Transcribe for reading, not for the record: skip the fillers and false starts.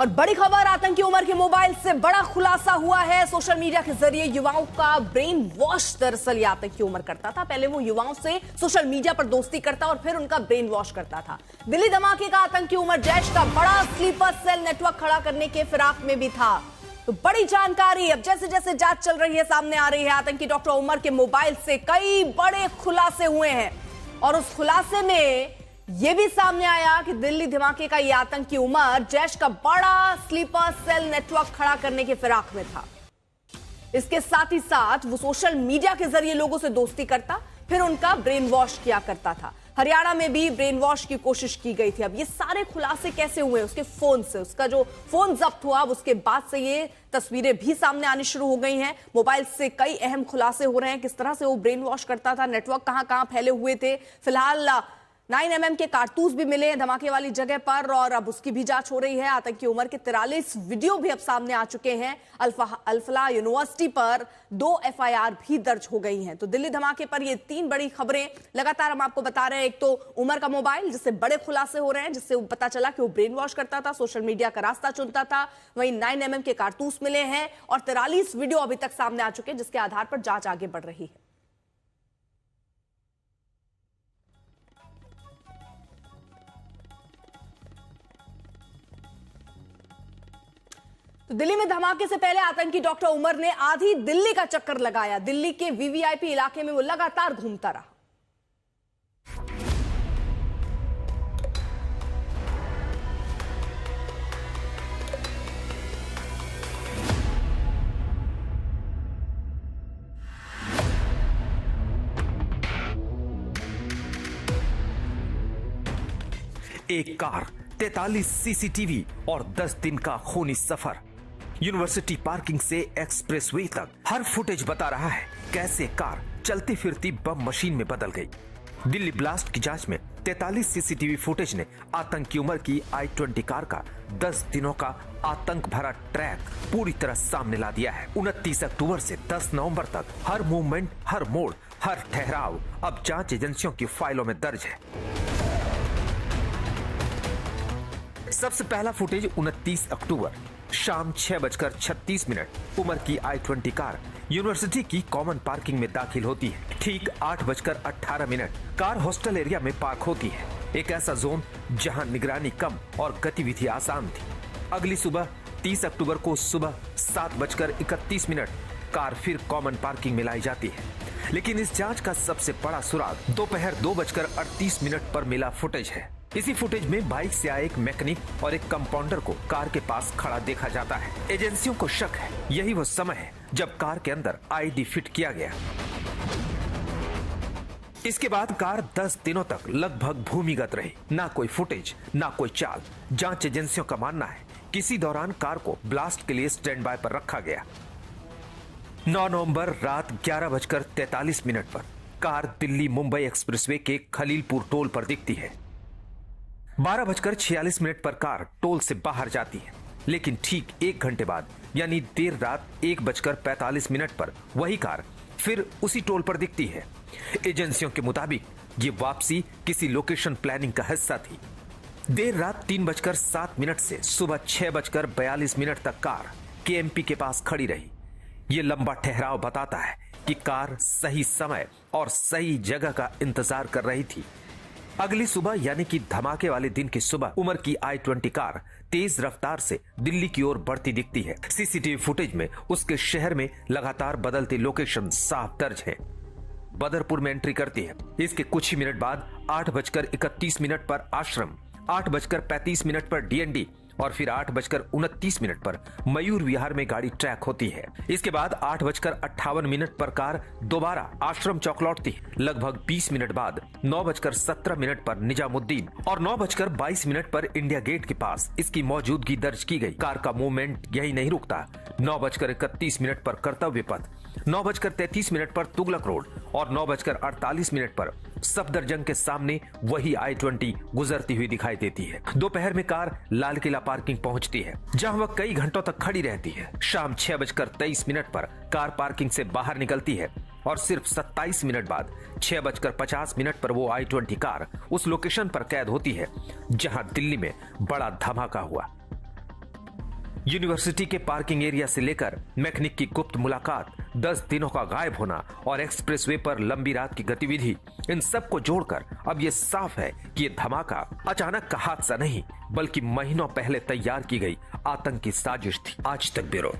और बड़ी खबर, आतंकी उमर के मोबाइल से बड़ा खुलासा हुआ है। सोशल मीडिया के जरिए युवाओं का ब्रेन वॉश दरअसल ये आतंकी उमर करता था। पहले वो युवाओं से सोशल मीडिया पर दोस्ती करता और फिर उनका ब्रेन वॉश करता था। दिल्ली धमाके का आतंकी उमर जैश का बड़ा स्लीपर सेल नेटवर्क खड़ा करने के फिराक में भी था। तो बड़ी जानकारी अब जैसे जैसे जांच चल रही है सामने आ रही है। आतंकी डॉक्टर उमर के मोबाइल से कई बड़े खुलासे हुए हैं और उस खुलासे में यह भी सामने आया कि दिल्ली धमाके का यह आतंकी उमर जैश का बड़ा स्लीपर सेल नेटवर्क खड़ा करने के फिराक में था। इसके साथ ही साथ वो सोशल मीडिया के जरिए लोगों से दोस्ती करता, फिर उनका ब्रेन वॉश किया करता था। हरियाणा में भी ब्रेन वॉश की कोशिश की गई थी। अब ये सारे खुलासे कैसे हुए? उसके फोन से, उसका जो फोन जब्त हुआ उसके बाद से ये तस्वीरें भी सामने आनी शुरू हो गई हैं। मोबाइल से कई अहम खुलासे हो रहे हैं, किस तरह से वो ब्रेन वॉश करता था, नेटवर्क कहां कहां फैले हुए थे। फिलहाल 9mm के कारतूस भी मिले हैं धमाके वाली जगह पर और अब उसकी भी जांच हो रही है। आतंकी उमर के 43 वीडियो भी अब सामने आ चुके हैं। अल-फलाह यूनिवर्सिटी पर 2 FIR भी दर्ज हो गई हैं। तो दिल्ली धमाके पर ये 3 बड़ी खबरें लगातार हम आपको बता रहे हैं। एक तो उमर का मोबाइल जिससे बड़े खुलासे हो रहे हैं, जिससे पता चला कि वो ब्रेन वॉश करता था, सोशल मीडिया का रास्ता चुनता था। वहीं 9mm के कारतूस मिले हैं और 43 वीडियो अभी तक सामने आ चुके हैं, जिसके आधार पर जांच आगे बढ़ रही है। तो दिल्ली में धमाके से पहले आतंकी डॉक्टर उमर ने आधी दिल्ली का चक्कर लगाया। दिल्ली के VVIP इलाके में वो लगातार घूमता रहा। एक कार, 43 CCTV और 10 दिन का खूनी सफर। यूनिवर्सिटी पार्किंग से एक्सप्रेसवे तक हर फुटेज बता रहा है कैसे कार चलती फिरती बम मशीन में बदल गई। दिल्ली ब्लास्ट की जांच में 43 CCTV फुटेज ने आतंकी उमर की I-20 कार का 10 दिनों का आतंक भरा ट्रैक पूरी तरह सामने ला दिया है। 29 अक्टूबर से 10 नवंबर तक हर मूवमेंट, हर मोड़, हर ठहराव अब जांच एजेंसियों की फाइलों में दर्ज है। सबसे पहला फुटेज 29 अक्टूबर शाम 6:36 उमर की I-20 कार यूनिवर्सिटी की कॉमन पार्किंग में दाखिल होती है। ठीक 8:18 कार हॉस्टल एरिया में पार्क होती है, एक ऐसा जोन जहां निगरानी कम और गतिविधि आसान थी। अगली सुबह 30 अक्टूबर को सुबह 7:31 कार फिर कॉमन पार्किंग में लाई जाती है। लेकिन इस जांच का सबसे बड़ा सुराग दोपहर 2:38 पर मिला फुटेज है। इसी फुटेज में बाइक से आए एक मैकेनिक और एक कंपाउंडर को कार के पास खड़ा देखा जाता है। एजेंसियों को शक है यही वो समय है जब कार के अंदर ID फिट किया गया। इसके बाद कार 10 दिनों तक लगभग भूमिगत रही, ना कोई फुटेज, ना कोई चाल। जांच एजेंसियों का मानना है किसी दौरान कार को ब्लास्ट के लिए स्टैंड बाय पर रखा गया। 9 नवंबर रात 11:43 पर कार दिल्ली मुंबई एक्सप्रेसवे के खलीलपुर टोल पर दिखती है। 12:46 पर कार टोल से बाहर जाती है, लेकिन ठीक 1 घंटे बाद यानी देर रात 1:45 पर वही कार फिर उसी टोल पर दिखती है। एजेंसियों के मुताबिक ये वापसी किसी लोकेशन प्लानिंग का हिस्सा थी। देर रात 3:07 से सुबह 6:42 तक कार KMP के पास खड़ी रही। ये लंबा ठहराव बताता है कि कार सही समय और सही जगह का इंतजार कर रही थी। अगली सुबह यानी कि धमाके वाले दिन की सुबह उमर की I-20 कार तेज रफ्तार से दिल्ली की ओर बढ़ती दिखती है। CCTV फुटेज में उसके शहर में लगातार बदलती लोकेशन साफ दर्ज है। बदरपुर में एंट्री करती है। इसके कुछ ही मिनट बाद 8:31 पर आश्रम, 8:35 पर DND और फिर 8:29 पर मयूर विहार में गाड़ी ट्रैक होती है। इसके बाद 8:58 पर कार दोबारा आश्रम चौक लौटती है। लगभग 20 मिनट बाद 9:17 पर निजामुद्दीन और 9:22 पर इंडिया गेट के पास इसकी मौजूदगी दर्ज की गई। कार का मूवमेंट यही नहीं रुकता। 9:31 पर कर्तव्य पथ, 9:33 पर तुगलक रोड और 9:48 पर सफदरजंग के सामने वही I-20 गुजरती हुई दिखाई देती है। दोपहर में कार लाल किला पार्किंग पहुंचती है, जहां वह कई घंटों तक खड़ी रहती है। शाम 6:23 पर कार पार्किंग से बाहर निकलती है और सिर्फ 27 मिनट बाद 6:50 पर वो I-20 कार उस लोकेशन पर कैद होती है जहां दिल्ली में बड़ा धमाका हुआ। यूनिवर्सिटी के पार्किंग एरिया से लेकर मैकेनिक की गुप्त मुलाकात, 10 दिनों का गायब होना और एक्सप्रेसवे पर लंबी रात की गतिविधि, इन सब को जोड़कर अब ये साफ है कि ये धमाका अचानक का हादसा नहीं बल्कि महीनों पहले तैयार की गई आतंकी साजिश थी। आज तक ब्यूरो।